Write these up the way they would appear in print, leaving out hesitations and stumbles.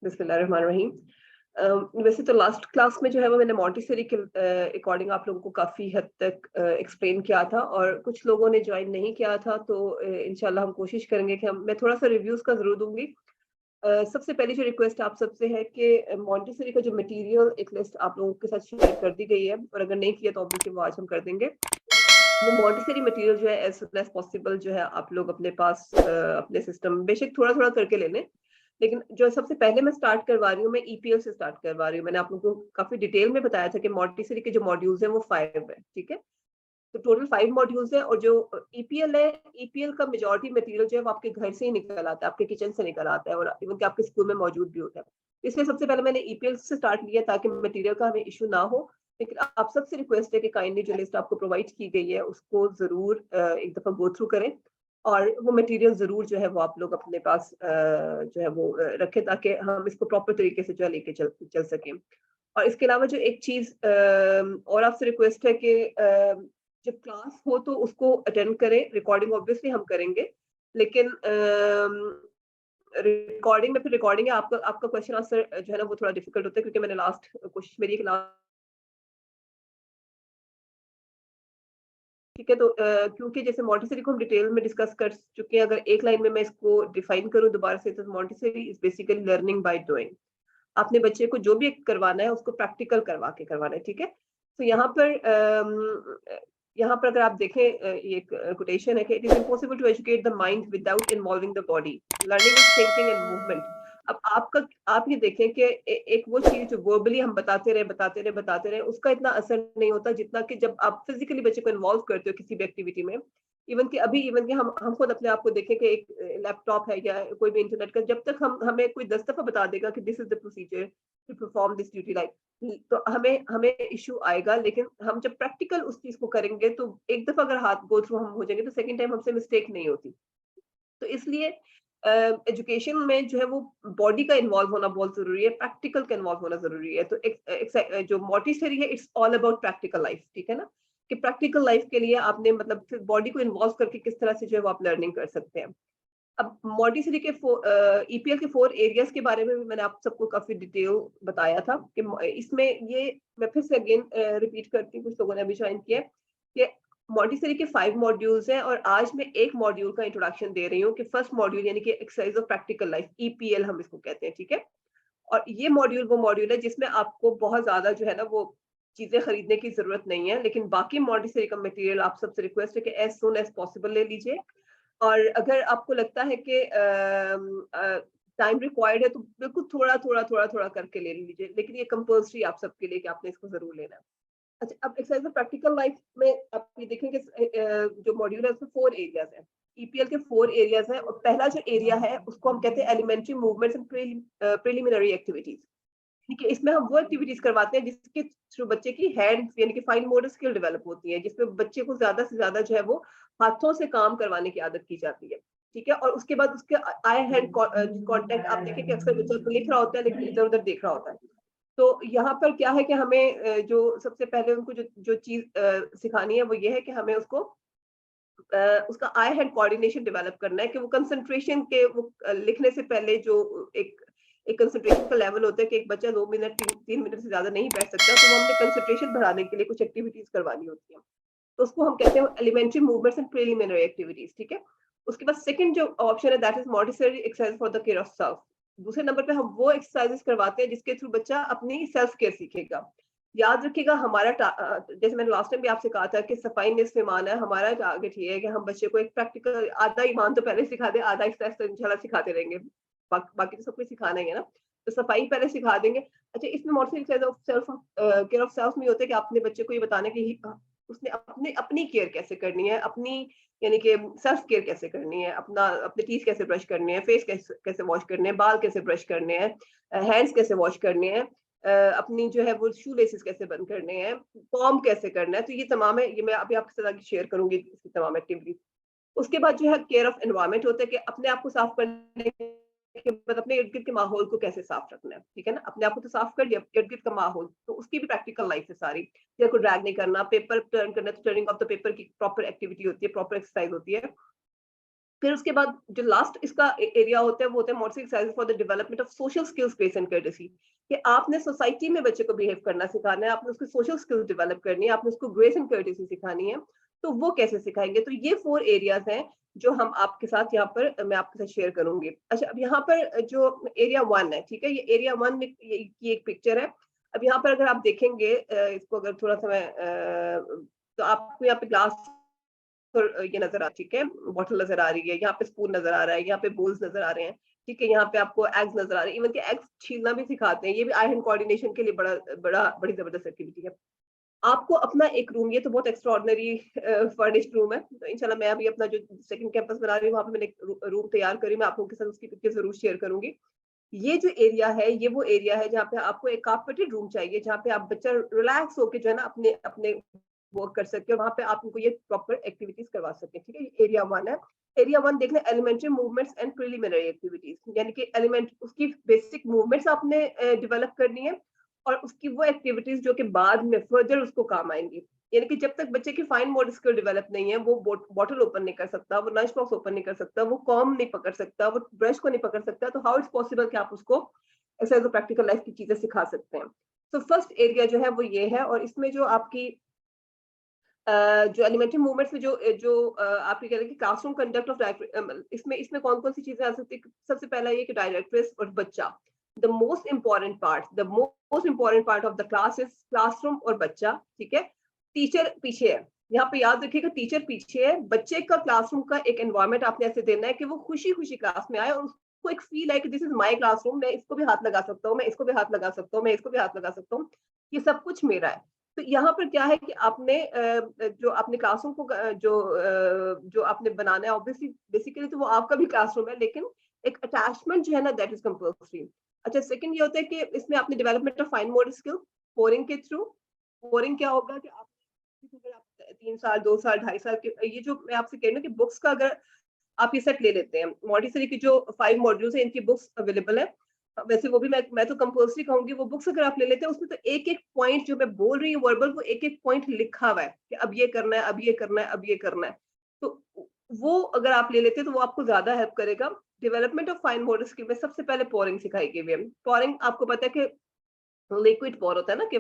बिस्मिल्लाहिर्रहमानिर्रहीम। वैसे तो लास्ट क्लास में जो है वो मैंने मॉन्टेसरी के अकॉर्डिंग आप लोगों को काफ़ी हद तक एक्सप्लेन किया था और कुछ लोगों ने जॉइन नहीं किया था, तो इंशाल्लाह हम कोशिश करेंगे कि मैं थोड़ा-सा रिव्यूज़ का ज़रूर दूँगी। सबसे पहली जो रिक्वेस्ट आप सबसे है कि मॉन्टेसरी का जो मटीरियल एक लिस्ट आप लोगों के साथ शेयर कर दी गई है और अगर नहीं किया तो ऑब्वियसली वो आज हम कर देंगे। वो मॉन्टेसरी मटीरियल जो है एज़ सून एज़ पॉसिबल जो है आप लोग अपने पास अपने सिस्टम में बेशक थोड़ा-थोड़ा करके ले लें। लेकिन जो सबसे पहले मैं स्टार्ट करवा रही हूँ, मैं ईपीएल से स्टार्ट करवा रही हूँ। मैंने आप लोगों को काफ़ी डिटेल में बताया था कि मॉन्टेसरी के जो मॉड्यूल्स हैं वो 5 हैं, ठीक है? तो टोटल 5 मॉड्यूल्स हैं और जो ईपीएल है, ईपीएल का मेजॉरिटी मटीरियल जो है वो आपके घर से ही निकल आता है, आपके किचन से निकल आता है और इवन कि आपके स्कूल में मौजूद भी होता है। इसलिए सबसे पहले मैंने ईपीएल से स्टार्ट किया ताकि मटीरियल का हमें इश्यू ना हो। लेकिन आप सबसे रिक्वेस्ट है कि काइंडली जो लिस्ट आपको प्रोवाइड की गई है उसको ज़रूर एक दफ़ा गो थ्रू करें और वो मटीरियल ज़रूर जो है वो आप लोग अपने पास जो है वो रखें ताकि हम इसको प्रॉपर तरीके से जो है लेके चल चल सकें। और इसके अलावा जो एक चीज़ और आपसे रिक्वेस्ट है कि जब क्लास हो तो उसको अटेंड करें, रिकॉर्डिंग ऑब्वियसली हम करेंगे, लेकिन रिकॉर्डिंग में फिर रिकॉर्डिंग है आपका आपका क्वेश्चन आंसर जो है ना वो थोड़ा डिफिकल्ट होता है क्योंकि मैंने लास्ट कोशिश मेरी है कि लास्ट ठीक है तो क्योंकि जैसे मॉन्टेसरी को हम डिटेल में डिस्कस कर चुके हैं, अगर एक लाइन में मैं इसको डिफाइन करूँ दोबारा से तो Montessori is basically learning by doing. आपने बच्चे को जो भी करवाना है उसको प्रैक्टिकल करवा के करवाना है, ठीक है? तो यहाँ पर अगर आप देखें ये एक कोटेशन है कि it is impossible to educate the mind without involving the body. Learning is thinking and movement. अब आप ये देखें कि एक वो चीज़ जो वर्बली हम बताते रहे, उसका इतना असर नहीं होता जितना कि जब आप फिज़िकली बच्चे को इन्वॉल्व करते हो किसी भी एक्टिविटी में। इवन कि हम खुद अपने आप को देखें कि एक लैपटॉप है या कोई भी इंटरनेट का जब तक हम हमें कोई 10 दफ़ा बता देगा कि this is the procedure to perform this duty like तो हमें हमें इश्यू आएगा, लेकिन हम जब प्रैक्टिकल उस चीज़ को करेंगे तो एक दफ़ा अगर हाथ गो थ्रू हम हो जाएँगे तो सेकंड टाइम हमसे मिस्टेक नहीं होती। तो इसलिए एजुकेशन में जो है वो बॉडी का इन्वॉल्व होना बहुत ज़रूरी है, प्रैक्टिकल का इन्वॉल्व होना ज़रूरी है। तो जो मॉन्टेसरी है it's all about practical life, ठीक है ना? कि प्रैक्टिकल लाइफ के लिए आपने मतलब फिर बॉडी को इन्वॉल्व करके किस तरह से जो है वो आप लर्निंग कर सकते हैं। अब मॉन्टेसरी के ईपीएल के 4 एरियाज़ के बारे में भी मैंने आप सबको काफ़ी डिटेल बताया था कि इसमें ये मैं फिर से अगेन रिपीट करती हूँ, कुछ लोगों ने अभी जॉइन किया है, कि मॉन्टेसरी के 5 मॉड्यूल्स हैं और आज मैं एक मॉड्यूल का इंट्रोडक्शन दे रही हूँ कि फर्स्ट मॉड्यूल यानी कि exercise of practical life EPL हम इसको कहते हैं, ठीक है? और ये मॉड्यूल वो मॉड्यूल है जिसमें आपको बहुत ज़्यादा जो है ना वो चीज़ें खरीदने की ज़रूरत नहीं है, लेकिन बाकी मॉन्टेसरी का मटीरियल आप सबसे रिक्वेस्ट है कि एज़ सून एज़ पॉसिबल ले लीजिए। और अगर आपको लगता है कि टाइम रिक्वायर्ड है तो बिल्कुल थोड़ा करके ले लीजिए, लेकिन ये कंपल्सरी आप सबके लिए कि आपने इसको ज़रूर लेना है। अच्छा, अब एक्सरसाइज प्रैक्टिकल लाइफ में आप ये देखेंगे जो मॉड्यूल है उसमें 4 एरियाज़ हैं। ईपीएल के 4 एरियाज़ हैं और पहला जो एरिया है उसको हम कहते हैं elementary movements and preliminary activities. ठीक है, इसमें हम वो एक्टिविटीज़ करवाते हैं जिसके थ्रू बच्चे की हैंड्स यानी कि फाइन मोटर स्किल डेवलप होती है, जिसमें बच्चे को ज़्यादा से ज़्यादा जो है वो हाथों से काम करवाने की आदत की जाती है। ठीक है? और उसके बाद उसके आई हैंड कॉन्टैक्ट आप देखें कि अक्सर बच्चा लिख रहा होता है लेकिन इधर-उधर देख रहा होता है। तो यहाँ पर क्या है कि हमें जो सबसे पहले उनको जो जो चीज़ सिखानी है वो ये है कि हमें उसको उसका आई हैंड कोऑर्डिनेशन डेवलप करना है कि वो कंसंट्रेशन के वो लिखने से पहले जो एक एक कंसंट्रेशन का लेवल होता है कि एक बच्चा 2 मिनट 3 मिनट से ज़्यादा नहीं बैठ सकता, तो वो हमने कंसंट्रेशन बढ़ाने के लिए कुछ एक्टिविटीज़ करवानी होती हैं। तो उसको हम कहते हैं elementary movements and preliminary activities, ठीक है? उसके बाद सेकंड जो ऑप्शन है that is Montessori exercise for the care of self. दूसरे नंबर पे हम वो एक्सरसाइजेज़ करवाते हैं जिसके थ्रू बच्चा अपनी सेल्फ केयर सीखेगा। याद रखिएगा जैसे मैंने लास्ट टाइम भी आपसे कहा था कि सफाई निस्फ़ ईमान है, हमारा टारगेट ये है कि हम बच्चे को एक प्रैक्टिकल आधा ईमान तो पहले सिखा दें, आधा आहिस्ता-आहिस्ता इंशाल्लाह सिखाते रहेंगे। बाकी तो सब कुछ सिखाना ही है ना। तो सफाई पहले सिखा देंगे। अच्छा, इसमें Montessori exercise of care of self में ये होता है कि अपने बच्चे को ये बताना है कि उसने अपनी अपनी केयर कैसे करनी है, अपनी यानी कि सेल्फ केयर कैसे करनी है, अपने टीथ कैसे ब्रश करने हैं, फेस कैसे कैसे वॉश करने हैं, बाल कैसे ब्रश करने हैं, हैंड्स कैसे वॉश करने हैं, अपनी जो है वो शू लेसेस कैसे बंद करने हैं, कॉम्ब कैसे करना है, तो ये तमाम है, ये मैं अभी आपके साथ आगे शेयर करूँगी इसकी तमाम एक्टिविटीज़। उसके बाद जो है केयर ऑफ एनवायरनमेंट होता है कि अपने आप को साफ करने के बाद अपने इर्द-गिर्द के माहौल को कैसे साफ रखना है, ठीक है ना? अपने आप को तो साफ कर लिया, इर्द-गिर्द का माहौल, तो उसकी भी प्रैक्टिकल लाइफ है सारी। पेपर को ड्रैग नहीं करना, पेपर टर्न करना, तो टर्निंग ऑफ द पेपर की प्रॉपर एक्टिविटी होती है, प्रॉपर एक्सरसाइज होती है। फिर उसके बाद जो लास्ट इसका एरिया होता है वो होता है motorcycle exercise for the development of social skills, grace and courtesy, कि आपने सोसाइटी में बच्चे को बिहेव करना सिखाना है, आपने उसकी सोशल स्किल्स डेवलप करनी है, आपने उसको ग्रेस एंड कर्टेसी सिखानी है। तो वो कैसे सिखाएंगे? तो ये 4 एरियाज हैं जो हम आपके साथ यहाँ पर मैं आपके साथ शेयर करूंगी। अच्छा, अब यहाँ पर जो एरिया 1 है, ठीक है, ये एरिया 1 में की एक पिक्चर है। अब यहाँ पर अगर आप देखेंगे इसको अगर थोड़ा सा मैं तो आपको यहाँ पे ग्लास ये नजर आ, ठीक है, बॉटल नजर आ रही है, यहाँ पे स्पून नजर आ रहा है, यहाँ पे बोल्स नजर आ रहे हैं, ठीक है, यहाँ पे आपको एग्स नजर आ रहे हैं, इवन के एग्स छीलना भी सिखाते हैं, ये भी आई हैंड कोऑर्डिनेशन के लिए बड़ी जबरदस्त एक्टिविटी है। आपको अपना एक रूम, ये तो बहुत एक्स्ट्रॉर्डनरी फर्निश्ड रूम है, तो इंशाल्लाह मैं अभी अपना जो सेकंड कैंपस बना रही हूँ वहाँ पे मैंने एक रूम तैयार करी, मैं आप लोगों के साथ उसकी पिक्चर जरूर शेयर करूंगी। ये जो एरिया है, ये वो एरिया है जहाँ पे आपको एक कार्पेटेड रूम चाहिए, जहाँ पे आप बच्चा रिलैक्स होके जो है ना अपने अपने वर्क कर सकते हो, वहाँ पे आप उनको ये प्रॉपर एक्टिविटीज करवा सकते हैं, ठीक है। ये एरिया 1 है। एरिया 1 देखना, elementary movements and preliminary activities, यानी कि एलिमेंट उसकी बेसिक मूवमेंट्स आपने डेवलप करनी है, और उसकी वो एक्टिविटीज जो कि बाद में फर्दर उसको काम आएंगी। यानी कि जब तक बच्चे की फाइन मोटर स्किल डेवलप नहीं है, वो बॉटल ओपन नहीं कर सकता, वो लंच बॉक्स ओपन नहीं कर सकता, वो कॉम नहीं पकड़ सकता, वो ब्रश को नहीं पकड़ सकता, तो हाउ इट्स पॉसिबल कि आप उसको ऐसा प्रैक्टिकल लाइफ की चीजें सिखा सकते हैं। तो फर्स्ट एरिया जो है वो ये है, और इसमें जो आपकी जो एलिमेंट्री मूवमेंट्स में जो जो आप ये कह रहे हैं कि क्लासरूम कंडक्ट ऑफ, इसमें इसमें कौन कौन सी चीजें आ सकती है? सबसे पहला ये कि डायरेक्ट्रेस और बच्चा, the most important part, the most important part of the class is classroom और बच्चा, ठीक है। टीचर पीछे है, यहाँ पे याद रखिएगा, टीचर पीछे है, बच्चे का क्लासरूम का एक एनवायरमेंट आपने ऐसे देना है कि वो खुशी खुशी क्लास में आए, और उसको एक फील है कि दिस इज माई क्लासरूम, मैं इसको भी हाथ लगा सकता हूँ, मैं इसको भी हाथ लगा सकता हूँ, मैं इसको भी हाथ लगा सकता हूँ, ये सब कुछ मेरा है। तो यहाँ पर क्या है कि आपने जो अपने क्लासरूम को जो आपने बनाना है, ऑब्वियसली बेसिकली तो वो आपका भी क्लासरूम है, लेकिन एक अटैचमेंट जो है ना, दैट इज कंपल्सरी। अच्छा, सेकंड ये होता है कि इसमें आपने development of fine motor skill pouring के थ्रू। पोरिंग क्या होगा कि आप अगर आप 3 साल 2 साल 2.5 साल के, ये जो मैं आपसे कह रही हूँ कि बुक्स का अगर आप ये सेट ले लेते हैं, मॉन्टेसरी की जो 5 मॉड्यूल्स है, इनकी बुक्स अवेलेबल है। वैसे वो भी मैं तो कंपल्सरी कहूंगी, वो बुक्स अगर आप ले लेते हैं, उसमें तो एक एक पॉइंट जो मैं बोल रही हूँ वर्बल, वो एक एक पॉइंट लिखा हुआ है कि अब ये करना है, अब ये करना है, अब ये करना है। तो वो अगर आप ले लेते हैं तो वो आपको ज्यादा हेल्प करेगा। Development of fine motor skill में सबसे पहले पोरिंग सिखाई गई है। पोरिंग आपको पता है कि लिक्विड पोर होता है ना, कि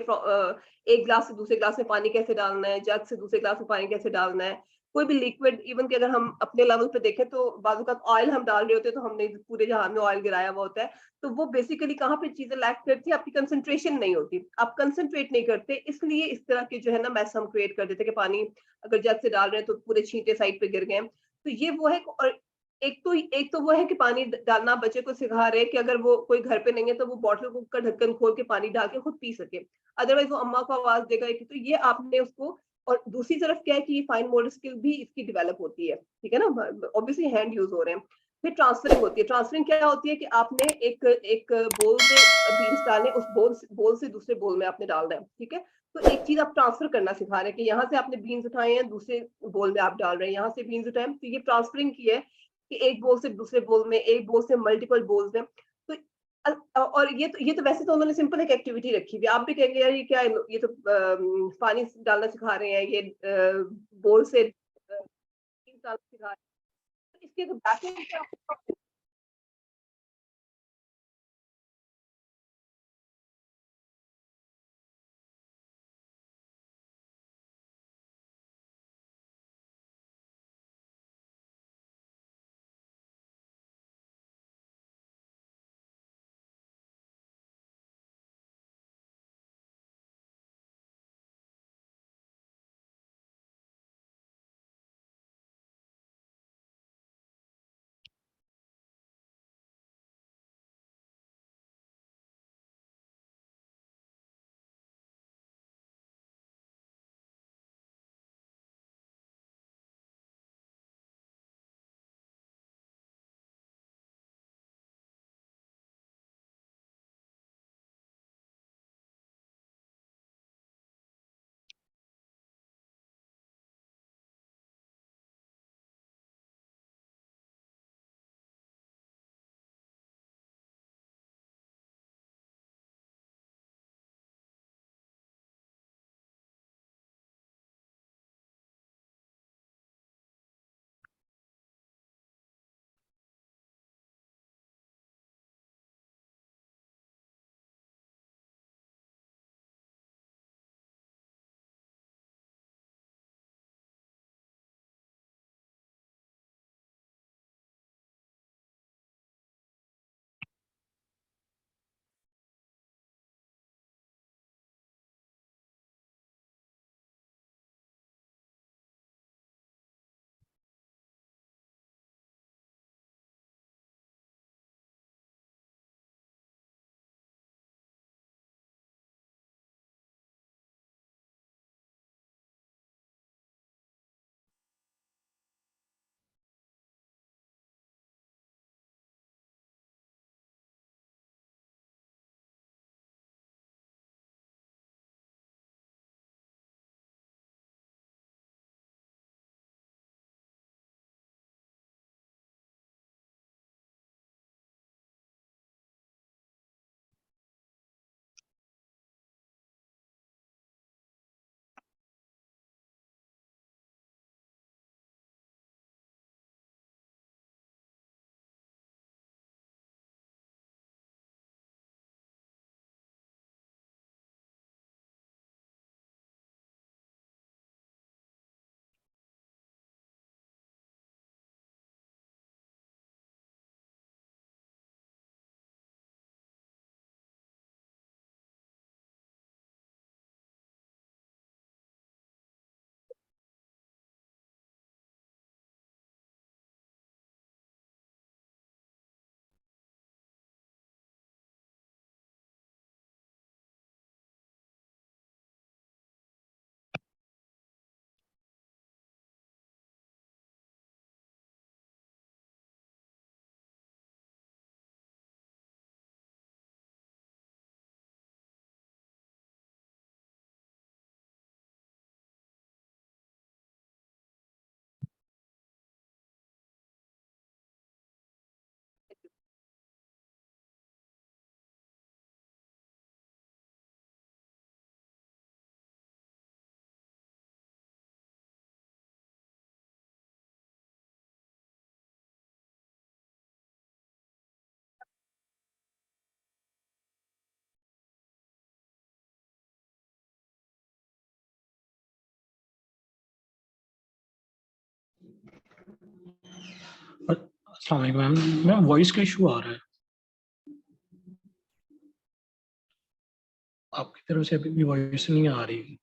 एक ग्लास से दूसरे ग्लास में पानी कैसे डालना है, जग से दूसरे ग्लास में पानी कैसे डालना है, कोई भी लिक्विड, इवन कि अगर हम अपने लेवल पे देखें तो बाजू का ऑयल हम डाल रहे होते हैं, तो हमने पूरे जहान में ऑयल गिराया हुआ होता है। तो वो बेसिकली कहाँ पे चीजें लैक करती है, आपकी कंसंट्रेशन नहीं होती, आप कंसंट्रेट नहीं करते, इसलिए इस तरह के जो है ना मैस हम क्रिएट कर देते हैं कि पानी अगर जग से डाल रहे हैं तो पूरे छींटे साइड पे गिर गए। तो ये वो है। और एक तो वो है कि पानी डालना बच्चे को सिखा रहे हैं कि अगर वो कोई घर पे नहीं है तो वो बॉटल को का ढक्कन खोल के पानी डाल के खुद पी सके, अदरवाइज वो अम्मा को आवाज देगा। तो ये आपने उसको, और दूसरी तरफ क्या है कि ये फाइन मोटर स्किल भी इसकी डेवलप होती है, ठीक है ना, ऑब्वियसली हैंड यूज हो रहे हैं। फिर ट्रांसफरिंग होती है। ट्रांसफरिंग क्या होती है कि आपने एक एक बोल से बीन्स डालने, उस बोल से दूसरे बोल में आपने डालना है, ठीक है। तो एक चीज आप ट्रांसफर करना सिखा रहे हैं कि यहाँ से आपने बीन्स उठाए हैं, दूसरे बोल में आप डाल रहे हैं, यहाँ से बीन्स उठाए, तो ये ट्रांसफरिंग की है कि एक बोल से दूसरे बोल में, एक बोल से मल्टीपल बोल्स में। तो और ये तो वैसे तो उन्होंने सिंपल एक एक्टिविटी रखी हुई, आप भी कहेंगे यार ये क्या है, ये तो पानी डालना सिखा रहे हैं, ये बोल से डालना सिखा रहे हैं, तो इसके तो बैकएंड क्या अस्सलाम वालेकुम मैम, वॉइस का इशू आ रहा है आपकी तरफ से, अभी भी वॉइस नहीं आ रही।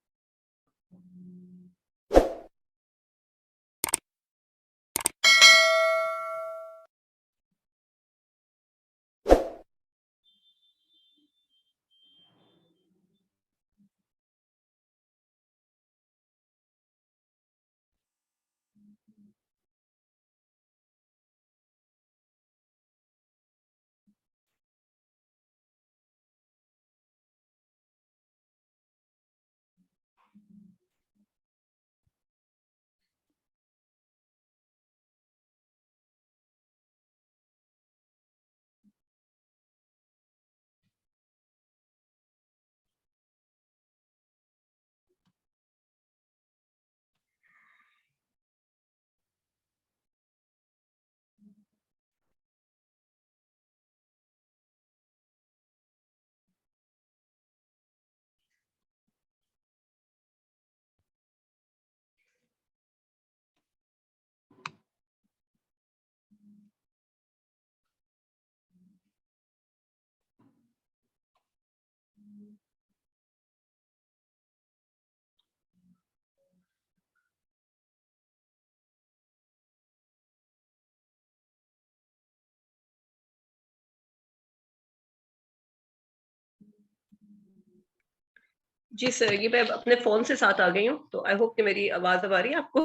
जी सर, ये मैं अपने फोन से साथ आ गई हूँ, तो आई होप कि मेरी आवाज अब आ रही है आपको।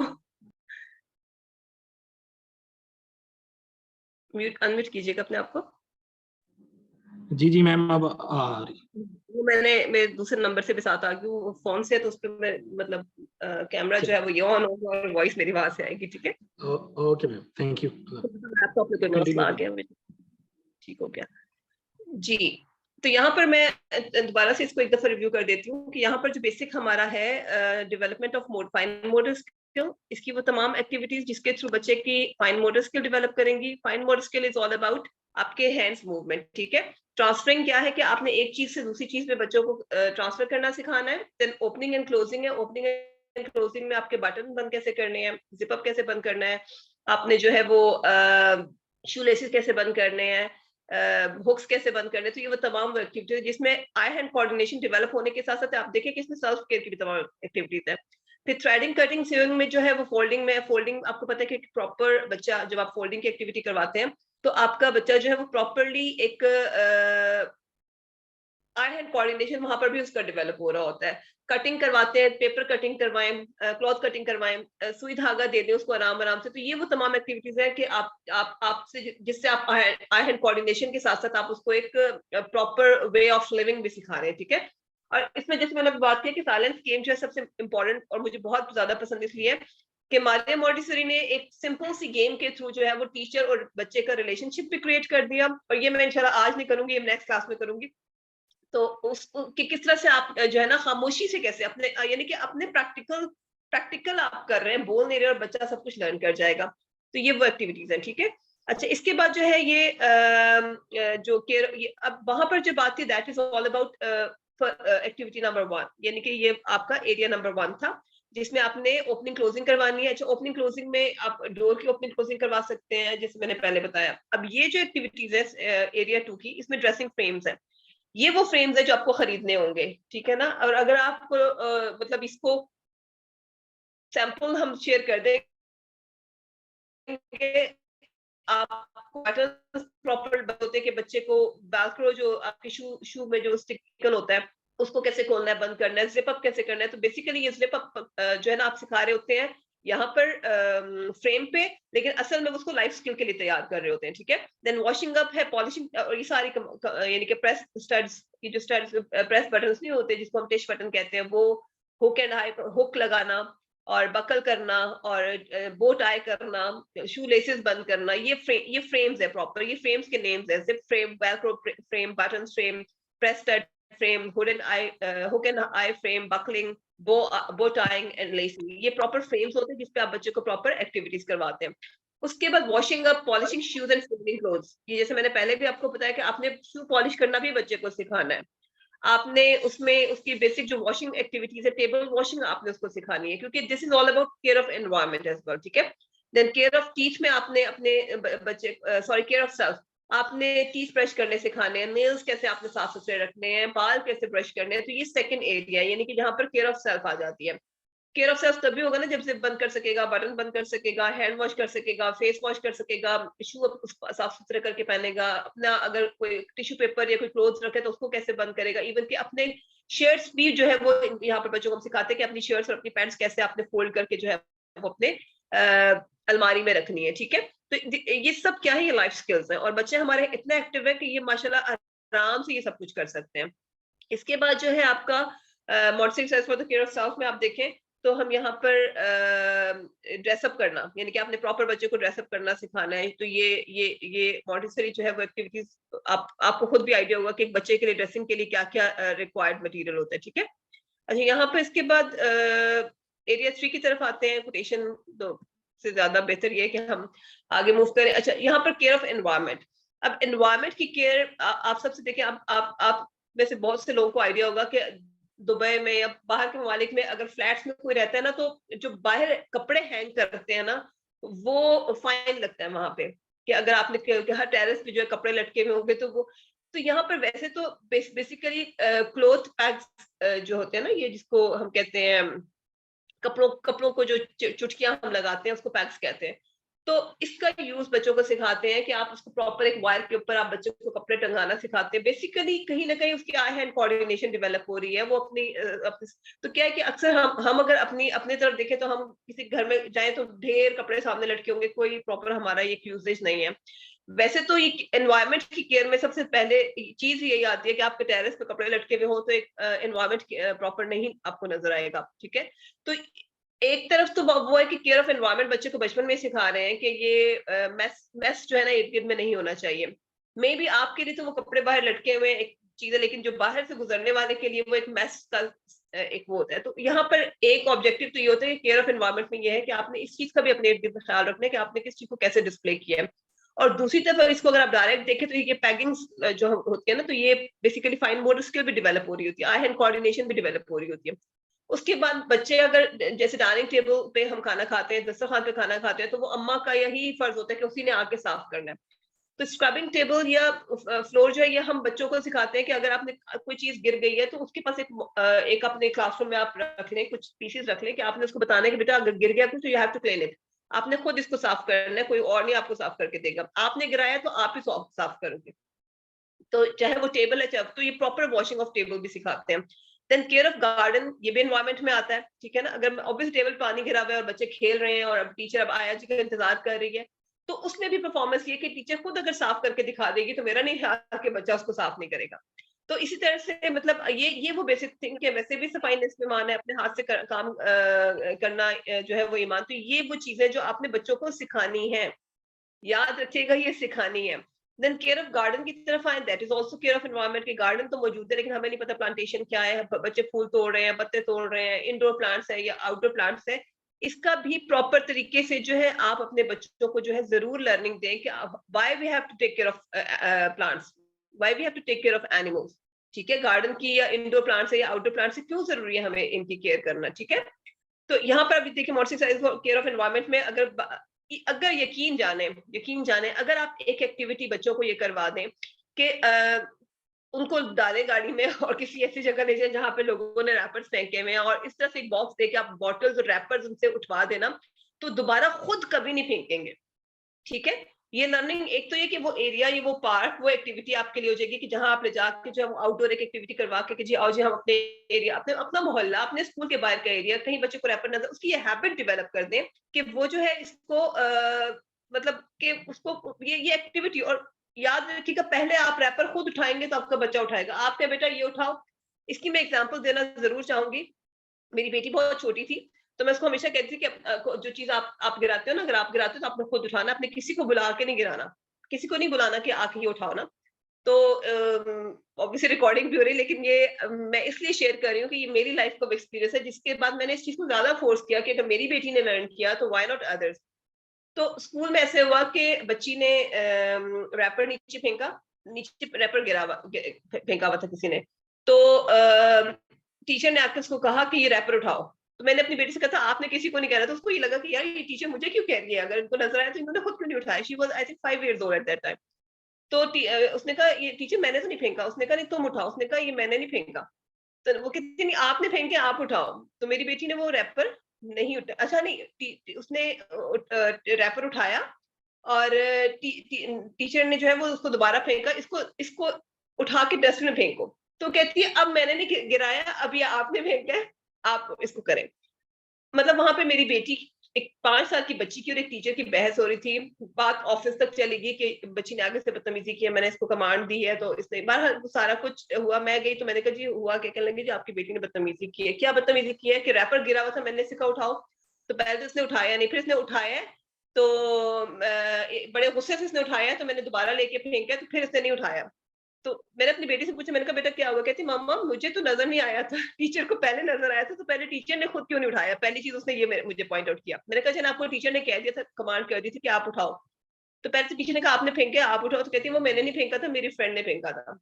म्यूट अनम्यूट कीजिएगा अपने आप को। जी जी मैम, अब आ रही। वो मैंने मेरे दूसरे नंबर से भी साथ आ गई हूँ, फोन से, तो उस पर मैं मतलब कैमरा जो है वो ये ऑन होगा और वॉइस मेरी वहां से आएगी, ठीक है। Okay ma'am, thank you. Laptop में कोई मसला कंटिन्यू आ गया, ठीक हो गया जी। तो यहाँ पर मैं दोबारा से इसको एक दफा रिव्यू कर देती हूँ कि यहाँ पर जो बेसिक हमारा है development of fine motor skill, इसकी वो तमाम एक्टिविटीज जिसके थ्रू बच्चे की फाइन मोटर स्किल डेवलप करेंगी। Fine motor skill is all about आपके हैंड्स मूवमेंट, ठीक है। ट्रांसफरिंग क्या है कि आपने एक चीज से दूसरी चीज में बच्चों को ट्रांसफर करना सिखाना है। देन ओपनिंग एंड क्लोजिंग है। ओपनिंग एंड क्लोजिंग में आपके बटन बंद कैसे करने हैं, जिप अप कैसे बंद करना है, आपने जो है वो शू लेसेस कैसे बंद करने हैं, हुक्स कैसे बंद करने। तो ये वो तमाम एक्टिविटीज जिसमें आई हैंड कोऑर्डिनेशन डेवलप होने के साथ साथ आप देखें कि इसमें सेल्फ केयर की भी तमाम एक्टिविटीज है। फिर थ्रेडिंग, कटिंग, सीविंग में जो है वो फोल्डिंग में। फोल्डिंग आपको पता है कि प्रॉपर बच्चा जब आप फोल्डिंग की एक्टिविटी करवाते हैं तो आपका बच्चा जो है वो प्रॉपरली एक आई हैंड कोऑर्डिनेशन वहां पर भी उसका डेवलप हो रहा होता है। कटिंग करवाते हैं, पेपर कटिंग करवाएं, क्लॉथ कटिंग करवाएं, सुई धागा दे दें उसको आराम आराम से। तो ये वो तमाम एक्टिविटीज है कि आप आपसे जिससे आप आई हैंड कोऑर्डिनेशन के साथ साथ आप उसको एक प्रॉपर वे ऑफ लिविंग भी सिखा रहे हैं, ठीक है। और इसमें जैसे मैंने बात की कि साइलेंस गेम जो है सबसे इंपॉर्टेंट और मुझे बहुत ज्यादा पसंद इसलिए है कि मारिया मोंटेसोरी ने एक सिंपल सी गेम के थ्रू जो है वो टीचर और बच्चे का रिलेशनशिप भी क्रिएट कर दिया। और ये मैं इंशाल्लाह आज नहीं करूंगी, ये नेक्स्ट क्लास में करूंगी। तो उस कि किस तरह से आप जो है ना खामोशी से कैसे अपने यानी कि अपने प्रैक्टिकल आप कर रहे हैं, बोल नहीं रहे और बच्चा सब कुछ लर्न कर जाएगा। तो ये वो एक्टिविटीज है, ठीक है। अच्छा, इसके बाद जो है ये जो केयर, अब वहां पर जो बात थी that is all about activity number 1, यानी कि ये आपका एरिया नंबर 1 था जिसमें आपने ओपनिंग क्लोजिंग करवानी है। अच्छा, ओपनिंग क्लोजिंग में आप डोर की ओपनिंग क्लोजिंग करवा सकते हैं जैसे मैंने पहले बताया। अब ये जो एक्टिविटीज है एरिया 2 की, इसमें ड्रेसिंग फ्रेम्स है। ये वो फ्रेम्स है जो आपको खरीदने होंगे, ठीक है ना। और अगर आप मतलब इसको सैंपल हम शेयर कर देंगे, आपको पैटर्न प्रॉपर होते कि बच्चे को वेलक्रो जो आपके शू में जो स्टिकल होता है उसको कैसे खोलना है, बंद करना है, जिप अप कैसे करना है। तो बेसिकली ये जिप अप जो है ना आप सिखा रहे होते हैं यहाँ पर फ्रेम पे, लेकिन असल में उसको लाइफ स्किल के लिए तैयार कर रहे होते हैं, ठीक है। देन वॉशिंग अप है, पॉलिशिंग, और ये सारी यानी कि प्रेस स्टड्स की जो स्टड्स प्रेस बटन्स नहीं होते जिसको हम टिश बटन कहते हैं, वो हुक एंड आई हुक लगाना और बकल करना और बो टाई करना, शू लेसेस बंद करना, ये फ्रेम्स है प्रॉपर। ये फ्रेम्स के नेम्स है, zip frame, Velcro frame, button frame, press stud frame, hook and I frame, buckling, बो टाइंग एंड लेसिंग। ये प्रॉपर फ्रेम्स होते हैं जिसपे आप बच्चे को प्रॉपर एक्टिविटीज करवाते हैं। उसके बाद washing up, polishing shoes and fitting clothes. ये जैसे मैंने पहले भी आपको बताया कि आपने शू पॉलिश करना भी बच्चे को सिखाना है। आपने उसमें उसकी बेसिक जो वॉशिंग एक्टिविटीज है, टेबल वॉशिंग आपने उसको सिखानी है, क्योंकि this is all about care of environment as well, ठीक है। देन केयर ऑफ टीथ में आपने अपने बच्चे केयर ऑफ सेल्फ, आपने टीथ ब्रश करने सिखाने हैं, नेल्स कैसे आपने साफ सुथरे रखने हैं, बाल कैसे ब्रश करने हैं। तो ये सेकंड एरिया यानी कि जहाँ पर केयर ऑफ सेल्फ आ जाती है। केयर ऑफ सेल्फ तभी होगा ना जब जिप बंद कर सकेगा, बटन बंद कर सकेगा, हैंड वॉश कर सकेगा, फेस वॉश कर सकेगा, शू साफ सुथरे करके पहनेगा, अपना अगर कोई टिश्यू पेपर या कोई क्लोथ्स रखे तो उसको कैसे बंद करेगा, इवन कि अपने शर्ट्स भी जो है वो यहाँ पर बच्चों को हम सिखाते हैं कि अपनी शर्ट्स और अपनी पैंट्स कैसे आपने फोल्ड करके जो है वो अपने अलमारी में रखनी है। ठीक है, तो ये सब क्या है, ये लाइफ स्किल्स हैं और बच्चे हमारे इतने एक्टिव है कि ये माशाल्लाह आराम से ये सब कुछ कर सकते हैं। इसके बाद जो है आपका Montessori exercise for the care of self में आप देखें तो हम यहाँ पर ड्रेसअप करना, यानी कि आपने प्रॉपर बच्चे को ड्रेसअप करना सिखाना है। तो ये मॉन्टेसरी जो है वो एक्टिविटीज आपको खुद भी आइडिया होगा कि एक बच्चे के लिए ड्रेसिंग के लिए क्या क्या रिक्वायर्ड मटेरियल होता है। ठीक है, अच्छा यहाँ पर इसके बाद एरिया 3 की तरफ आते हैं। कोटेशन तो से ज्यादा बेहतर ये है कि हम आगे मूव करें। अच्छा यहाँ पर केयर ऑफ एनवायरनमेंट। अब एनवायरनमेंट की केयर आप सबसे देखें, आप में से बहुत से लोगों को आइडिया होगा कि दुबई में या बाहर के ममालिक में अगर फ्लैट्स में कोई रहता है ना, तो जो बाहर कपड़े हैंग करते हैं ना, वो फाइन लगता है वहां पे, कि अगर आपने हर टेरेस पे जो है कपड़े लटके हुए होंगे तो वो। तो यहाँ पर वैसे तो बेसिकली क्लोथ पैक्स जो होते हैं ना, ये जिसको हम कहते हैं कपड़ों को जो चुटकियां हम लगाते हैं उसको पैक्स कहते हैं। तो इसका यूज बच्चों को सिखाते हैं कि आप उसको प्रॉपर एक वायर के ऊपर आप बच्चों को कपड़े टंगाना सिखाते हैं। बेसिकली कहीं ना कहीं उसकी आई हैंड कोऑर्डिनेशन डेवलप हो रही है, वो अपनी तो क्या है कि अक्सर हम अगर अपनी तरफ देखें तो हम किसी घर में जाएं तो ढेर कपड़े सामने लटके होंगे, कोई प्रॉपर हमारा ये यूजेज नहीं है। वैसे तो ये एनवायरनमेंट की केयर में सबसे पहले चीज यही आती है कि आपके टेरेस पे कपड़े लटके हुए हो तो एक एनवायरनमेंट प्रॉपर नहीं आपको नजर आएगा। ठीक है, तो एक तरफ तो वो है कि केयर ऑफ एनवायरनमेंट बच्चे को बचपन में सिखा रहे हैं कि ये मेस जो है ना इर्द गिर्द में नहीं होना चाहिए। मे बी आपके लिए तो वो कपड़े बाहर लटके हुए एक चीज है, लेकिन जो बाहर से गुजरने वाले के लिए वो एक मेस का एक वो होता है। तो यहाँ पर एक ऑब्जेक्टिव तो ये होता है कि केयर ऑफ एनवायरनमेंट में ये है कि आपने इस चीज का भी अपने इर्द गिर्द ख्याल रखना है कि आपने किस चीज को कैसे डिस्प्ले किया है। और दूसरी तरफ इसको अगर आप डायरेक्ट देखें तो ये पैगिंग्स जो होती है ना, तो ये बेसिकली फाइन मोटर स्किल भी डेवलप हो रही होती है, आई हैंड कोऑर्डिनेशन भी डेवलप हो रही होती है। उसके बाद बच्चे अगर जैसे डाइनिंग टेबल पे हम खाना खाते हैं, दस्तरखान पे खाना खाते हैं, तो वो अम्मा का यही फर्ज होता है कि उसी ने आके साफ करना है। तो स्क्रबिंग टेबल या फ्लोर जो है ये हम बच्चों को सिखाते हैं कि अगर आपने कोई चीज गिर गई है तो उसके पास एक अपने क्लासरूम में आप रख लें, कुछ पीसेस रख लें कि आपने उसको बताना है कि बेटा अगर गिर गया तो you have to clean it, आपने खुद इसको साफ करना है, कोई और नहीं आपको साफ करके देगा, आपने गिराया तो आप ही साफ करोगे। तो चाहे वो टेबल है चाहे, तो ये प्रॉपर वॉशिंग ऑफ टेबल भी सिखाते हैं। देन केयर ऑफ गार्डन, ये भी एनवायरनमेंट में आता है। ठीक है ना, अगर ऑब्वियस टेबल पानी गिरा हुआ है और बच्चे खेल रहे हैं और अब टीचर अब आया जी का इंतजार कर रही है, तो उसमें भी परफॉर्मेंस ये कि टीचर खुद अगर साफ करके दिखा देगी तो मेरा नहीं ख्याल कि बच्चा उसको साफ नहीं करेगा। तो इसी तरह से मतलब ये वो बेसिक थिंग है। वैसे भी सफाईनेस में ईमान है, अपने हाथ से काम करना जो है वो ईमान। तो ये वो चीजें जो आपने बच्चों को सिखानी है, याद रखिएगा ये सिखानी है। देन केयर ऑफ गार्डन की तरफ आए, that is also care of environment. के गार्डन तो मौजूद है लेकिन हमें नहीं पता प्लांटेशन क्या है, बच्चे फूल तोड़ रहे हैं, पत्ते तोड़ रहे हैं, इंडोर प्लांट्स है या आउटडोर प्लांट्स है। इसका भी प्रॉपर तरीके से जो है आप अपने बच्चों को जो है जरूर लर्निंग दें कि why we have to take care of plants, why we have to take care of animals. ठीक है, गार्डन की या इंडोर प्लांट्स है या आउटडोर प्लांट्स है, क्यों जरूरी है हमें इनकी केयर करना। ठीक है, तो यहाँ पर अभी देखिए मॉडर्न केयर ऑफ एनवायरनमेंट में अगर यकीन जाने अगर आप एक एक्टिविटी बच्चों को ये करवा दें कि उनको डालें गाड़ी में और किसी ऐसी जगह ले जाए जहां पे लोगों ने रैपर्स फेंके हुए हैं और इस तरह से एक बॉक्स दे के आप बॉटल्स और रैपर्स उनसे उठवा देना, तो दोबारा खुद कभी नहीं फेंकेंगे। ठीक है, ये लर्निंग एक तो ये कि वो एरिया, ये वो पार्क, वो एक्टिविटी आपके लिए हो जाएगी कि जहां आप ले जाके जो है आउटडोर एक एक्टिविटी करवा के कि जी आओ जी हम अपने एरिया, अपना मोहल्ला, अपने स्कूल के बाहर का एरिया, कहीं बच्चे को रैपर नजर, उसकी ये हैबिट डेवलप कर दें कि वो जो है इसको मतलब कि उसको ये एक्टिविटी। और याद रखिएगा पहले आप रैपर खुद उठाएंगे तो आपका बच्चा उठाएगा, आपके बेटा ये उठाओ। इसकी मैं एग्जाम्पल देना जरूर चाहूंगी। मेरी बेटी बहुत छोटी थी तो मैं उसको हमेशा कहती थी कि जो चीज आप गिराते हो ना, अगर आप गिराते हो तो आपने खुद उठाना, आपने किसी को बुला के नहीं गिराना, किसी को नहीं बुलाना कि आके ये उठाओ ना। तो ऑब्वियसली रिकॉर्डिंग भी हो रही है लेकिन ये मैं इसलिए शेयर कर रही हूँ कि ये मेरी लाइफ का एक्सपीरियंस है, जिसके बाद मैंने इस चीज को ज्यादा फोर्स किया कि अगर मेरी बेटी ने लर्न किया तो व्हाई नॉट अदर्स। तो स्कूल में ऐसे हुआ कि बच्ची ने रैपर नीचे फेंका, नीचे रैपर फेंका हुआ था किसी ने, तो टीचर ने आकर उसको कहा कि ये रैपर उठाओ। तो मैंने अपनी बेटी से कहा था आपने किसी को नहीं कहना, तो उसको ये लगा कि यार ये टीचर मुझे क्यों कह रही है, अगर इनको नजर आया तो इन्होंने खुद क्यों नहीं उठाया। She was I think 5 years old at that time. तो उसने कहा ये टीचर मैंने तो नहीं फेंका, उसने कहा नहीं तुम उठाओ, उसने कहा ये मैंने नहीं फेंका। तो वो कहती नहीं आपने फेंके आप उठाओ। तो मेरी बेटी ने वो रैपर नहीं उठा, अच्छा नहीं उसने रैपर उठाया और टीचर ने जो है वो उसको दोबारा फेंका, इसको इसको उठा के डस्टबिन में फेंको। तो कहती है अब मैंने नहीं गिराया, अब ये आपने फेंका है, आप इसको करें। मतलब वहां पे मेरी बेटी, एक 5 साल की बच्ची की और एक टीचर की बहस हो रही थी। बात ऑफिस तक चली गई कि बच्ची ने आगे से बदतमीजी की है, मैंने इसको कमांड दी है, तो इसने बहरहाल सारा कुछ हुआ। मैं गई तो मैंने कहा जी हुआ क्या, कहने लगी जी आपकी बेटी ने बदतमीजी की है। क्या बदतमीजी की है कि रैपर गिरा हुआ था, मैंने सिखा उठाओ, तो पहले तो इसने उठाया नहीं, फिर इसने उठाया तो बड़े गुस्से से इसने उठाया, तो मैंने दोबारा लेके फेंका, तो फिर इसने नहीं उठाया। तो मैंने अपनी बेटी से पूछा, मैंने कहा बेटा क्या हुआ? कहती मम्मा मुझे तो नजर नहीं आया था, टीचर को पहले नजर आया था, तो पहले टीचर ने खुद क्यों नहीं उठाया? पहली चीज उसने ये मुझे पॉइंट आउट किया। मैंने कहा जन आपको टीचर ने कह दिया था, कमांड कर दी थी कि आप उठाओ, तो पहले तो टीचर ने कहा आपने फेंका आप उठाओ, तो कहती वो मैंने नहीं फेंका था, मेरी फ्रेंड ने फेंका था।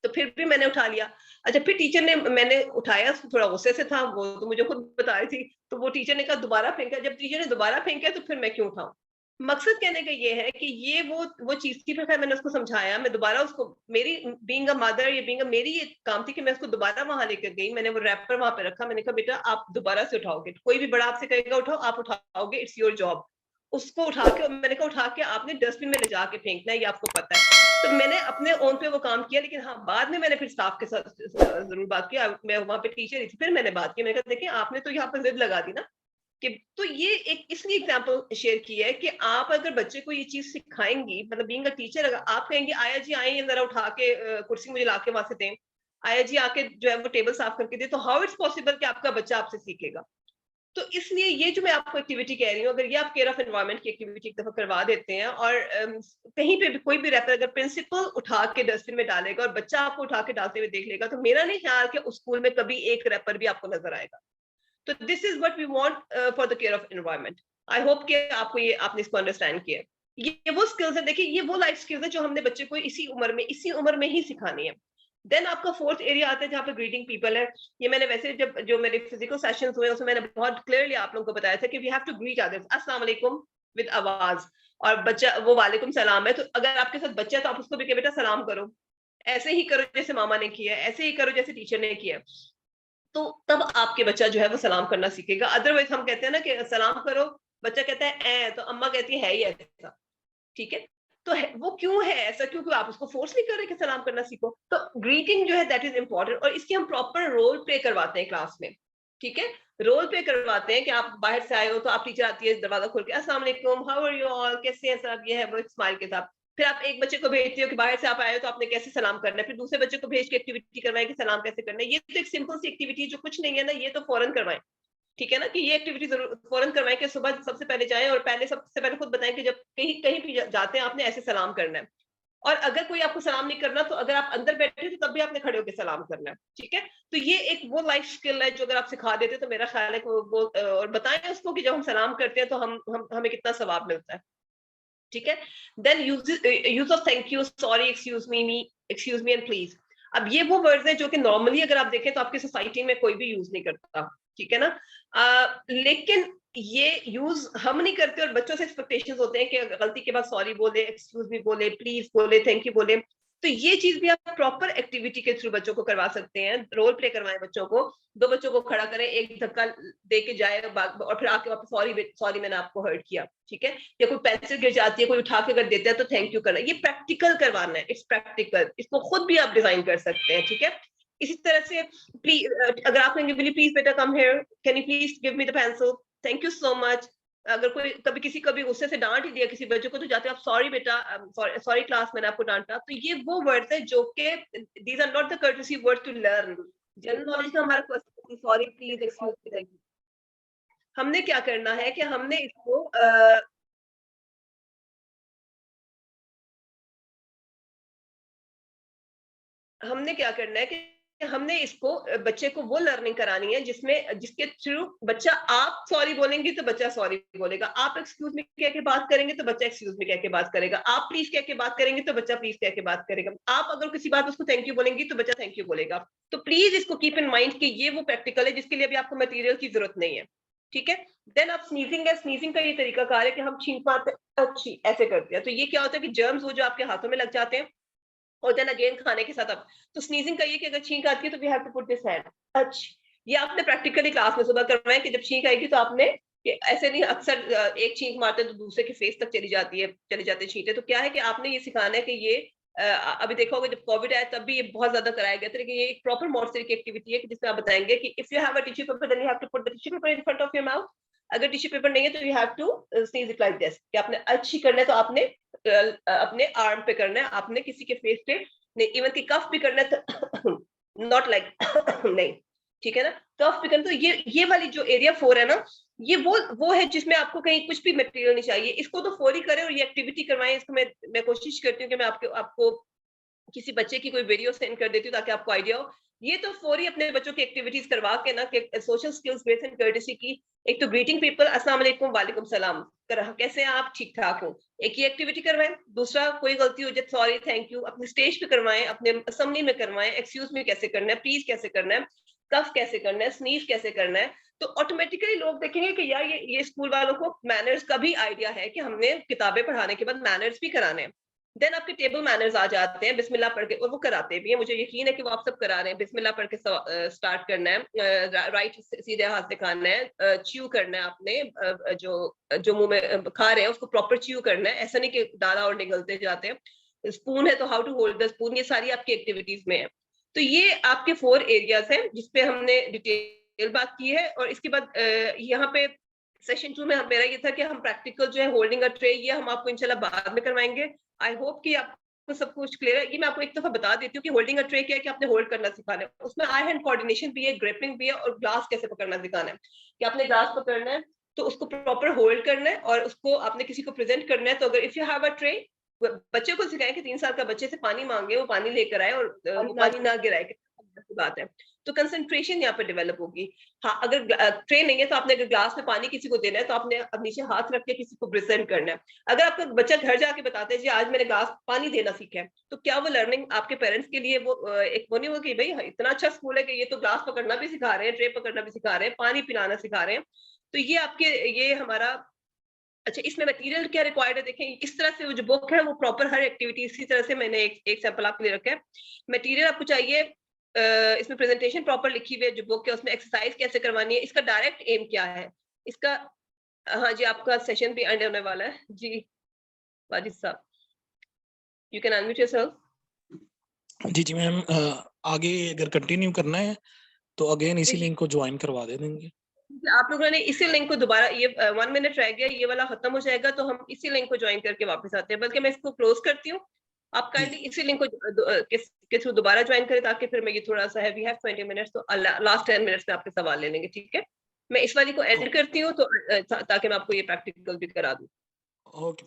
तो फिर भी मैंने उठा लिया। अच्छा फिर टीचर ने, मैंने उठाया, थोड़ा गुस्से से था वो, तो मुझे खुद बता रही थी, तो वो टीचर ने कहा दोबारा फेंका। जब टीचर ने दोबारा फेंका तो फिर मैं क्यों उठाऊं? मकसद कहने का ये है कि ये वो चीज थी। फिर मैंने उसको समझाया, मैं दोबारा उसको, मेरी बीइंग अ मदर, ये बीइंग मेरी ये काम थी कि मैं उसको दोबारा वहां लेकर गई, मैंने वो रैपर वहां पे रखा, मैंने कहा बेटा आप दोबारा से उठाओगे, कोई भी बड़ा आपसे कहेगा उठाओ आप उठाओगे, इट्स योर जॉब। उसको उठा के, मैंने कहा उठा के आपने डस्टबिन में ले जाके फेंकना है, ये आपको पता है। तो मैंने अपने ओन पे वो काम किया, लेकिन हाँ बाद में मैंने फिर स्टाफ के साथ जरूर बात किया। मैं वहां पे टीचर ही थी, फिर मैंने बात की, मैंने कहा देखिए आपने तो यहाँ पर जिद लगा दी ना कि, तो ये एक इसलिए एग्जांपल शेयर की है कि आप अगर बच्चे को ये चीज सिखाएंगी, मतलब बीइंग अ टीचर, अगर आप कहेंगे आया जी आए जरा उठा के कुर्सी मुझे लाके वहां से दें, आया जी आके जो है वो टेबल साफ करके दे, तो हाउ इट्स पॉसिबल कि आपका बच्चा आपसे सीखेगा? तो इसलिए ये जो मैं आपको एक्टिविटी कह रही हूँ, अगर ये आप केयर ऑफ एनवायरनमेंट की एक्टिविटी एक दफा करवा देते हैं, और कहीं पे भी कोई भी रैपर अगर प्रिंसिपल उठा के डस्टबिन में डालेगा और बच्चा आपको उठा के डालते हुए देख लेगा, तो मेरा नहीं ख्याल कि उस स्कूल में कभी एक रैपर भी आपको नजर आएगा। तो this is what we want for the care of environment. I hope कि आपको ये, आपने इसको अंडरस्टैंड किया। ये वो स्किल्स है, देखिए ये वो लाइफ स्किल्स है जो हमने बच्चे को इसी उम्र में ही सिखानी है। देन आपका फोर्थ एरिया आता है जहाँ पे ग्रीटिंग पीपल है। ये मैंने वैसे जब जो मेरे फिजिकल सेशंस हुए उसमें मैंने बहुत क्लियरली आप लोगों को बताया था कि we have to greet others, अस्सलाम वालेकुम विद आवाज, और बच्चा वो वालेकुम सलाम है, तो अगर आपके साथ बच्चा है तो आप उसको भी कहे बेटा सलाम करो, ऐसे ही करो जैसे मामा ने किया, ऐसे ही करो जैसे टीचर ने किया। तो तब आपके बच्चा जो है वो सलाम करना सीखेगा। अदरवाइज हम कहते हैं ना कि सलाम करो, बच्चा कहता है ए, तो अम्मा कहती है ही ऐसा, ठीक है? तो वो क्यों है ऐसा? क्योंकि आप उसको फोर्स नहीं कर रहे कि सलाम करना सीखो। तो ग्रीटिंग जो है दैट इज इंपॉर्टेंट, और इसकी हम प्रॉपर रोल प्ले करवाते हैं क्लास में, ठीक है? रोल प्ले करवाते हैं कि आप बाहर से आए हो तो आप, टीचर आती है दरवाजा खोल के अस्सलाम वालेकुम, हाउ आर यू ऑल, कैसे हैं सब, ये है वो स्माइल के साथ। फिर आप एक बच्चे को भेजते हो कि बाहर से आप आए हो तो आपने कैसे सलाम करना है, फिर दूसरे बच्चे को भेज के एक्टिविटी करवाएं कि सलाम कैसे करना है। ये तो एक सिंपल सी एक्टिविटी है जो कुछ नहीं है ना, ये तो फौरन करवाएं, ठीक है ना? कि ये एक्टिविटी जरूर फौरन करवाएं कि सुबह सबसे पहले जाएं और पहले सबसे पहले खुद बताएं कि जब कहीं कहीं भी जाते हैं आपने ऐसे सलाम करना है। और अगर कोई आपको सलाम नहीं करना तो अगर आप अंदर बैठे तो तब भी आपने खड़े होकर सलाम करना है, ठीक है? तो ये एक वो लाइफ स्किल है जो अगर आप सिखा देते तो मेरा ख्याल है कि वो और बताएं उसको कि जब हम सलाम करते हैं तो हम हमें कितना सवाब मिलता है, ठीक है? Then use of thank you, sorry, excuse me and please. अब ये वो वर्ड्स हैं जो कि नॉर्मली अगर आप देखें तो आपकी सोसाइटी में कोई भी यूज नहीं करता, ठीक है ना? लेकिन ये यूज हम नहीं करते और बच्चों से एक्सपेक्टेशंस होते हैं कि गलती के बाद सॉरी बोले, एक्सक्यूज मी बोले, प्लीज बोले, थैंक यू बोले। तो ये चीज भी आप प्रॉपर एक्टिविटी के थ्रू बच्चों को करवा सकते हैं। रोल प्ले करवाएं बच्चों को, दो बच्चों को खड़ा करें, एक धक्का दे के जाए और फिर आके वापस सॉरी सॉरी मैंने आपको हर्ट किया, ठीक है? या कोई पेंसिल गिर जाती है, कोई उठा के अगर देता है तो थैंक यू करना। ये प्रैक्टिकल करवाना है, इट्स प्रैक्टिकल, इसको खुद भी आप डिजाइन कर सकते हैं, ठीक है? इसी तरह से प्लीज, अगर आप कहेंगे विल यू प्लीज बेटा come here, can you please give me the pencil, thank you so much. अगर कोई कभी किसी कभी गुस्से से डांट ही दिया किसी बच्चे को तो जाते आप सॉरी बेटा, सॉरी क्लास मैंने आपको डांटा। तो ये वो वर्ड्स है जो कि these are not the courtesy words to learn. General knowledge का हमारा question sorry please excuse me thank you. हमने क्या करना है कि हमने इसको हमने क्या करना है कि हमने इसको बच्चे को वो लर्निंग करानी है जिसके थ्रू बच्चा, आप सॉरी बोलेंगे तो बच्चा सॉरी बोलेगा, आप एक्सक्यूज मी कह के बात करेंगे तो बच्चा एक्सक्यूज मी कह के बात करेगा, आप प्लीज कह के बात करेंगे तो बच्चा प्लीज कह के बात करेगा, आप अगर किसी बात उसको थैंक यू बोलेंगी तो बच्चा थैंक यू बोलेगा। तो प्लीज इसको कीप इन माइंड कि ये वो प्रैक्टिकल है जिसके लिए अभी आपको मटेरियल की जरूरत नहीं है, ठीक है। देन आप स्नीजिंग है, स्नीजिंग का ये तरीका कार है कि हम छींक मारते अच्छी ऐसे करते हैं, तो ये क्या होता है कि जर्म्स वो जो आपके हाथों में लग जाते हैं, और देन अगेन खाने के साथ आप, तो स्नीजिंग का ये कि अगर छींक आती है तो we have to put this hand अच्छी। ये आपने प्रैक्टिकली क्लास में सुबह करवाया कि जब छींक आएगी तो आपने ऐसे नहीं, अक्सर एक छींक मारते हैं तो दूसरे के फेस तक चली जाती है छींटे, तो क्या है कि आपने ये सिखाना है कि ये अभी देखा होगा जब कोविड आया तब भी ये बहुत ज्यादा कराया गया था, लेकिन ये एक प्रॉपर मॉन्टेसरी की एक्टिविटी है कि जिसमें आप बताएंगे कि if you have a tissue paper then you have to put the tissue paper in front of your mouth. अगर टिश्यू पेपर नहीं है तो you have to sneeze it like this, कि आपने अच्छी करना है तो आपने अपने आर्म पे करना है, आपने किसी के फेस पे नहीं, इवन की कफ भी करना है तो नॉट लाइक नहीं, ठीक है ना, कफ भी करना। तो ये वाली जो एरिया 4 है ना, ये वो है जिसमें आपको कहीं कुछ भी मटेरियल नहीं चाहिए, इसको तो फौरी करें और ये एक्टिविटी करवाएं। इसको मैं कोशिश करती हूँ कि मैं आपको किसी बच्चे की कोई वीडियो सेंड कर देती हूँ ताकि आपको आइडिया हो। ये तो फौरी अपने बच्चों की एक्टिविटीज करवा के ना, कि social skills, grace and courtesy की, एक तो ग्रीटिंग पीपल अस्सलाम वालेकुम, वालेकुम सलाम, कैसे हैं आप, ठीक ठाक हो, एक ही एक्टिविटी करवाएं। दूसरा, कोई गलती हो जाए सॉरी थैंक यू अपने स्टेज पे करवाएं, अपने असेंबली में करवाएं, एक्सक्यूज मी कैसे करना है, प्लीज कैसे करना है, कफ कैसे करना है, स्नीज कैसे करना है। तो ऑटोमेटिकली लोग देखेंगे कि यार ये स्कूल वालों को मैनर्स का भी आइडिया है कि हमने किताबें पढ़ाने के बाद मैनर्स भी कराने हैं। देन आपके टेबल मैनर्स आ जाते हैं, बिस्मिल्लाह पढ़ के, और वो कराते भी हैं, मुझे यकीन है कि वो आप सब करा रहे हैं। बिस्मिल्लाह पढ़ के स्टार्ट करना है, राइट सीधे हाथ से खाना है, च्यू करना है आपने, जो मुंह में खा रहे हैं उसको प्रॉपर च्यू करना है, ऐसा नहीं कि डाला और निगलते जाते हैं। स्पून है तो how to hold the spoon, ये सारी आपकी एक्टिविटीज में है। तो ये आपके 4 एरियाज हैं जिसपे हमने डिटेल बात की है। और इसके बाद यहाँ पे सेशन 2 में मेरा ये था कि हम प्रैक्टिकल जो है होल्डिंग अ ट्रे, ये हम आपको इंशाल्लाह बाद में करवाएंगे। आई होप कि आपको सब कुछ क्लियर है। ये मैं आपको एक दफा बता देती हूँ कि होल्डिंग अ ट्रे क्या है, कि आपने होल्ड करना सिखाना है, उसमें आई हैंड कोऑर्डिनेशन भी है, ग्रिपिंग भी है, और ग्लास कैसे पकड़ना सिखाना है, कि आपने ग्लास पकड़ना है तो उसको प्रॉपर होल्ड करना है और उसको आपने किसी को प्रेजेंट करना है। तो अगर if you have a tray, बच्चे को सिखाएं कि 3 साल का बच्चे से पानी मांगे, वो पानी लेकर आए और वो पानी ना गिराए, बात है। तो कंसंट्रेशन यहाँ पे डेवलप होगी। हाँ, अगर ट्रे नहीं है तो आपने अगर ग्लास में पानी किसी को देना है तो आपने अब नीचे हाथ रख के किसी को प्रेजेंट करना है। अगर आपका बच्चा घर जाके बताता है जी आज मैंने ग्लास पानी देना सीखा है, तो क्या वो लर्निंग आपके पेरेंट्स के लिए वो एक वो नहीं होगी, भाई इतना अच्छा स्कूल है कि ये तो ग्लास पकड़ना भी सिखा रहे हैं, ट्रे पकड़ना भी सिखा रहे हैं, पानी पिलाना सिखा रहे हैं। तो ये हमारा, अच्छा इसमें मटेरियल क्या रिक्वायर्ड है, देखें इस तरह से वो जो बुक है वो प्रॉपर हर एक्टिविटी इसी तरह से मैंने एक सैंपल आपके लिए रखा है। मटेरियल आपको चाहिए, इसमें प्रेजेंटेशन प्रॉपर लिखी हुई है जो बुक है, उसमें एक्सरसाइज कैसे करवानी है, इसका डायरेक्ट एम क्या है इसका। हाँ जी, आपका सेशन भी एंड होने वाला है जी, वाजिद साहब, यू कैन अनम्यूट योरसेल्फ। जी मैम, आगे अगर कंटिन्यू करना है तो अगेन इसी जी। लिंक को ज्वाइन करवा देंगे। आप लोगों ने इसी लिंक को दोबारा, ये 1 मिनट रह गया, ये वाला खत्म हो जाएगा तो हम इसी लिंक को ज्वाइन करके वापस आते हैं, बल्कि मैं इसको क्लोज करती हूँ। आप काइंडली इसी लिंक को के थ्रू दोबारा ज्वाइन करें ताकि फिर मैं ये थोड़ा सा है, वी हैव 20 मिनट्स, तो लास्ट 10 मिनट्स में आपके सवाल ले लेंगे, ठीक है। मैं इस वाली को एंड करती हूँ तो ताकि मैं आपको ये प्रैक्टिकल भी करा दूँ। ओके।